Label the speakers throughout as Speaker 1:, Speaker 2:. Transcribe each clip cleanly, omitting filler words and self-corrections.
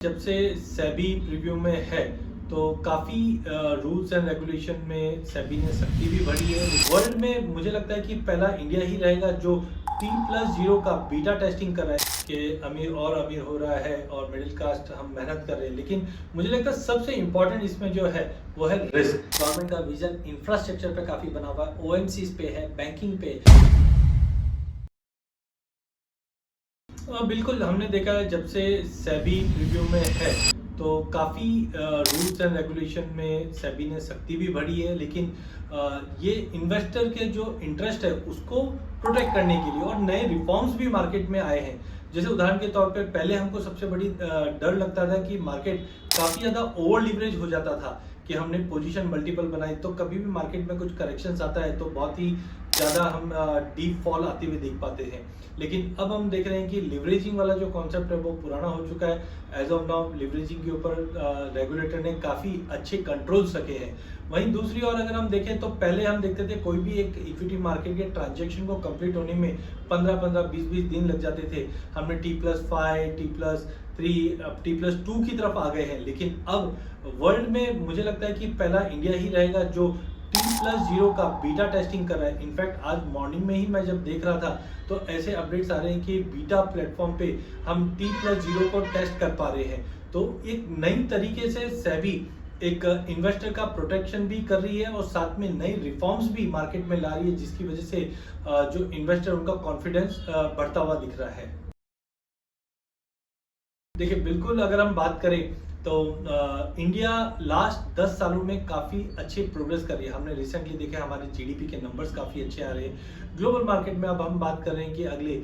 Speaker 1: जब से सेबी प्रीव्यू में है तो काफ़ी रूल्स एंड रेगुलेशन में सेबी ने सख्ती भी बढ़ी है। वर्ल्ड में मुझे लगता है कि पहला इंडिया ही रहेगा जो T+0 का बीटा टेस्टिंग कर रहा है कि अमीर और अमीर हो रहा है और मिडिल कास्ट हम मेहनत कर रहे हैं। लेकिन मुझे लगता है सबसे इम्पोर्टेंट इसमें जो है वो है रिस्क। गवर्नमेंट का विजन इंफ्रास्ट्रक्चर पे काफ़ी बना हुआ है, OMCs पे है, बैंकिंग पे। बिल्कुल, हमने देखा है जब से सेबी प्रीव्यू में है तो काफ़ी रूल्स एंड रेगुलेशन में सेबी ने सख्ती भी बढ़ी है। लेकिन ये इन्वेस्टर के जो इंटरेस्ट है उसको प्रोटेक्ट करने के लिए और नए रिफॉर्म्स भी मार्केट में आए हैं। जैसे उदाहरण के तौर पे पहले हमको सबसे बड़ी डर लगता था कि मार्केट काफ़ी ज़्यादा ओवर लिवरेज हो जाता था कि हमने पोजीशन मल्टीपल बनाई तो कभी भी मार्केट में कुछ करेक्शंस आता है तो बहुत ही ज़्यादा हम डीप फॉल आते हुए देख पाते हैं। लेकिन अब हम देख रहे हैं कि लिवरेजिंग वाला जो कॉन्सेप्ट है वो पुराना हो चुका है। एज ऑफ नाउ लिवरेजिंग के ऊपर रेगुलेटर ने काफ़ी अच्छे कंट्रोल्स रखे हैं। वहीं दूसरी ओर अगर हम देखें तो पहले हम देखते थे कोई भी एक इक्विटी मार्केट के ट्रांजेक्शन को कंप्लीट होने में 15-15, 20-20 दिन लग जाते थे। हमने T+5, T+3, अब T+2 की तरफ आ गए हैं। लेकिन अब वर्ल्ड में मुझे लगता है कि पहला इंडिया ही रहेगा जो T+0 का बीटा टेस्टिंग कर रहा है। इनफैक्ट आज मॉर्निंग में ही मैं जब देख रहा था तो ऐसे अपडेट्स आ रहे हैं कि बीटा प्लेटफॉर्म पे हम T+0 को टेस्ट कर पा रहे हैं। तो एक नई तरीके से सेबी एक इन्वेस्टर का प्रोटेक्शन भी कर रही है और साथ में नई रिफॉर्म्स भी मार्केट में ला रही है, जिसकी वजह से जो इन्वेस्टर उनका कॉन्फिडेंस बढ़ता हुआ दिख रहा है। देखिए, बिल्कुल अगर हम बात करें तो इंडिया लास्ट 10 सालों में काफ़ी अच्छी प्रोग्रेस कर रही है। हमने रिसेंटली देखा हमारे जीडीपी के नंबर्स काफ़ी अच्छे आ रहे हैं। ग्लोबल मार्केट में अब हम बात कर रहे हैं कि अगले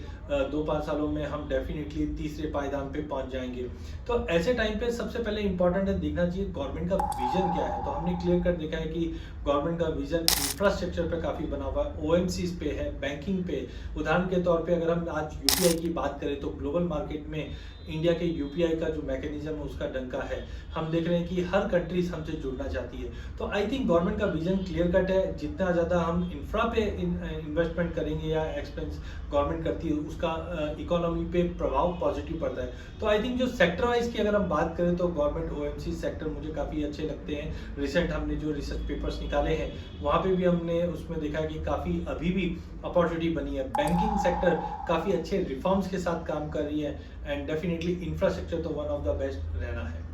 Speaker 1: 2-5 सालों में हम डेफिनेटली तीसरे पायदान पे पहुंच जाएंगे। तो ऐसे टाइम पे सबसे पहले इंपॉर्टेंट है देखना चाहिए गवर्नमेंट का विजन क्या है। तो हमने क्लियर कट देखा है कि गवर्नमेंट का विजन इंफ्रास्ट्रक्चर पे काफ़ी बना हुआ है, OMCs पे है, बैंकिंग पे। उदाहरण के तौर पे अगर हम आज यूपीआई की बात करें तो ग्लोबल मार्केट में इंडिया के यूपीआई का जो मैकेनिज्म है उसका डंका है। हम देख रहे हैं कि हर कंट्रीज हमसे जुड़ना चाहती है। तो आई थिंक गवर्नमेंट का विजन क्लियर कट है। जितना ज़्यादा हम इंफ्रा पे इन्वेस्टमेंट करेंगे या एक्सपेंस गवर्नमेंट करती है उसका इकोनॉमी पे प्रभाव पॉजिटिव पड़ता है। तो आई थिंक जो सेक्टर वाइज की अगर हम बात करें तो गवर्नमेंट OMC सेक्टर मुझे काफ़ी अच्छे लगते हैं। रिसेंट हमने जो रिसर्च पेपर्स निकाले हैं वहाँ पे भी हमने उसमें देखा कि काफ़ी अभी भी अपॉर्चुनिटी बनी है। बैंकिंग सेक्टर काफ़ी अच्छे रिफॉर्म्स के साथ काम कर रही है एंड डेफिनेटली इंफ्रास्ट्रक्चर तो वन ऑफ द बेस्ट रहना है।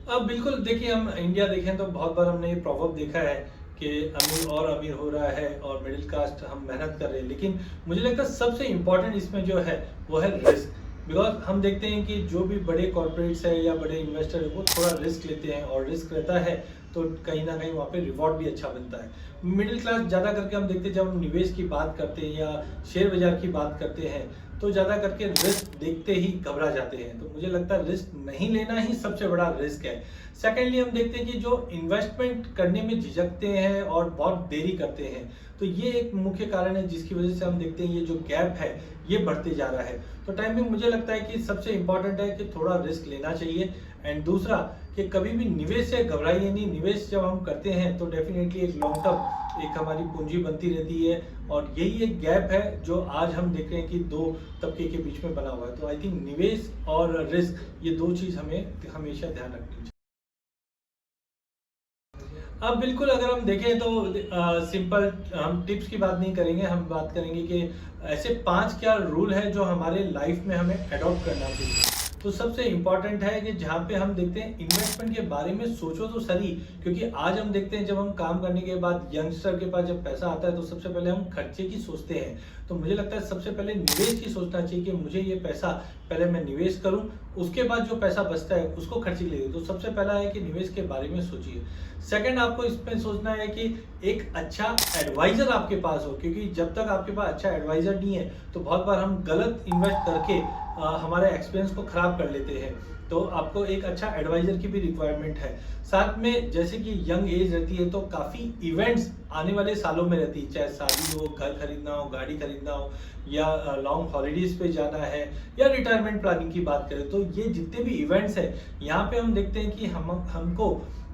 Speaker 1: अब बिल्कुल देखिए, हम इंडिया देखें तो बहुत बार हमने ये प्रॉवर्ब देखा है कि अमीर और अमीर हो रहा है और मिडिल कास्ट हम मेहनत कर रहे हैं। लेकिन मुझे लगता है सबसे इम्पोर्टेंट इसमें जो है वो है रिस्क। बिकॉज हम देखते हैं कि जो भी बड़े कॉर्पोरेट्स है या बड़े इन्वेस्टर है वो थोड़ा रिस्क लेते हैं और रिस्क रहता है तो कहीं ना कहीं वहाँ पे रिवॉर्ड भी अच्छा बनता है। मिडिल क्लास ज़्यादा करके हम देखते हैं जब हम निवेश की बात करते हैं या शेयर बाजार की बात करते हैं तो ज़्यादा करके रिस्क देखते ही घबरा जाते हैं। तो मुझे लगता है रिस्क नहीं लेना ही सबसे बड़ा रिस्क है। सेकेंडली हम देखते हैं कि जो इन्वेस्टमेंट करने में झिझकते हैं और बहुत देरी करते हैं तो ये एक मुख्य कारण है जिसकी वजह से हम देखते हैं ये जो गैप है ये बढ़ते जा रहा है। तो टाइम में मुझे लगता है कि सबसे इंपॉर्टेंट है कि थोड़ा रिस्क लेना चाहिए। एंड दूसरा कि कभी भी निवेश से घबराइए नहीं। निवेश जब हम करते हैं तो डेफिनेटली एक लॉन्ग टर्म एक हमारी पूंजी बनती रहती है और यही एक गैप है जो आज हम देख रहे हैं कि दो तबके के बीच में बना हुआ है। तो आई थिंक निवेश और रिस्क ये दो चीज़ हमें हमेशा ध्यान रखनी चाहिए। अब बिल्कुल अगर हम देखें तो सिंपल हम टिप्स की बात नहीं करेंगे, हम बात करेंगे कि ऐसे 5 क्या रूल है जो हमारे लाइफ में हमें अडॉप्ट करना चाहिए। तो सबसे इम्पॉर्टेंट है कि जहाँ पे हम देखते हैं इन्वेस्टमेंट के बारे में सोचो तो सही, क्योंकि आज हम देखते हैं जब हम काम करने के बाद यंगस्टर के पास जब पैसा आता है तो सबसे पहले हम खर्चे की सोचते हैं। तो मुझे लगता है सबसे पहले निवेश की सोचना चाहिए कि मुझे ये पैसा पहले मैं निवेश करूं, उसके बाद जो पैसा बचता है उसको खर्च के लिए। तो सबसे पहला है कि निवेश के बारे में सोचिए। सेकंड, आपको इसमें सोचना है कि एक अच्छा एडवाइजर आपके पास हो, क्योंकि जब तक आपके पास अच्छा एडवाइजर नहीं है तो बहुत बार हम गलत इन्वेस्ट करके हमारे एक्सपीरियंस को खराब कर लेते हैं। तो आपको एक अच्छा एडवाइजर की भी रिक्वायरमेंट है। साथ में जैसे कि यंग एज रहती है तो काफ़ी इवेंट्स आने वाले सालों में रहती है, चाहे शादी हो, घर खरीदना हो, गाड़ी खरीदना हो या लॉन्ग हॉलीडेज पे जाना है या रिटायरमेंट प्लानिंग की बात करें तो ये जितने भी इवेंट्स हैं यहाँ पे हम देखते हैं कि हमको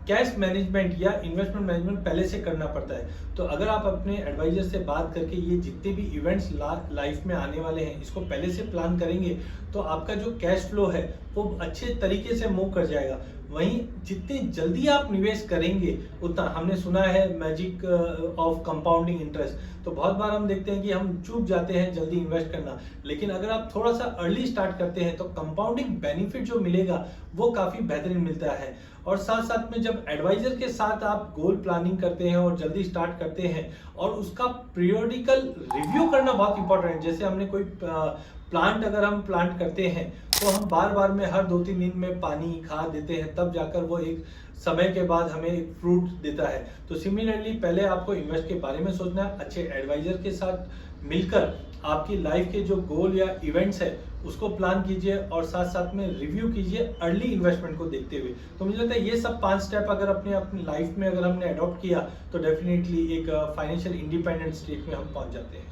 Speaker 1: कैश मैनेजमेंट या इन्वेस्टमेंट मैनेजमेंट पहले से करना पड़ता है। तो अगर आप अपने एडवाइजर से बात करके ये जितने भी इवेंट्स लाइफ में आने वाले हैं इसको पहले से प्लान करेंगे तो आपका जो कैश फ्लो है वो अच्छे तरीके से मूव कर जाएगा। वहीं जितनी जल्दी आप निवेश करेंगे उतना, हमने सुना है मैजिक ऑफ कंपाउंडिंग इंटरेस्ट, तो बहुत बार हम देखते हैं कि हम चूक जाते हैं जल्दी इन्वेस्ट करना, लेकिन अगर आप थोड़ा सा अर्ली स्टार्ट करते हैं तो कंपाउंडिंग बेनिफिट जो मिलेगा वो काफ़ी बेहतरीन मिलता है। और साथ साथ में जब एडवाइजर के साथ आप गोल प्लानिंग करते हैं और जल्दी स्टार्ट करते हैं और उसका पीरियोडिकल रिव्यू करना बहुत इंपॉर्टेंट है। जैसे हमने कोई प्लांट अगर हम प्लांट करते हैं तो हम बार बार में हर 2-3 दिन में पानी खाद देते हैं, तब जाकर वो एक समय के बाद हमें एक फ्रूट देता है। तो सिमिलरली पहले आपको इन्वेस्ट के बारे में सोचना है, अच्छे एडवाइजर के साथ मिलकर आपकी लाइफ के जो गोल या इवेंट्स है उसको प्लान कीजिए और साथ साथ में रिव्यू कीजिए अर्ली इन्वेस्टमेंट को देखते हुए। तो मुझे लगता है ये सब 5 स्टेप अगर अपनी लाइफ में अगर हमने अडॉप्ट किया तो डेफिनेटली एक फाइनेंशियल इंडिपेंडेंट स्टेट में हम पहुंच जाते हैं।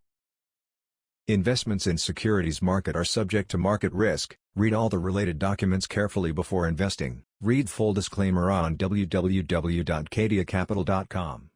Speaker 2: Investments in securities market are subject to market risk. Read all the related documents carefully before investing. Read full disclaimer on www.cadiacapital.com.